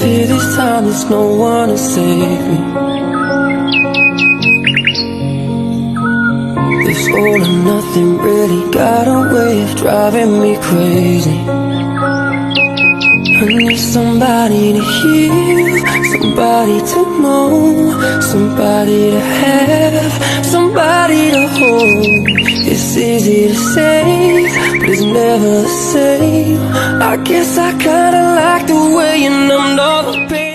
fear this time there's no one to save me. This all or nothing really got a way of driving me crazy. I need somebody to hear, somebody to know, somebody to have, somebody to hold. It's easy to say, but it's never the same. I guess I kinda like the way you numbed all the pain.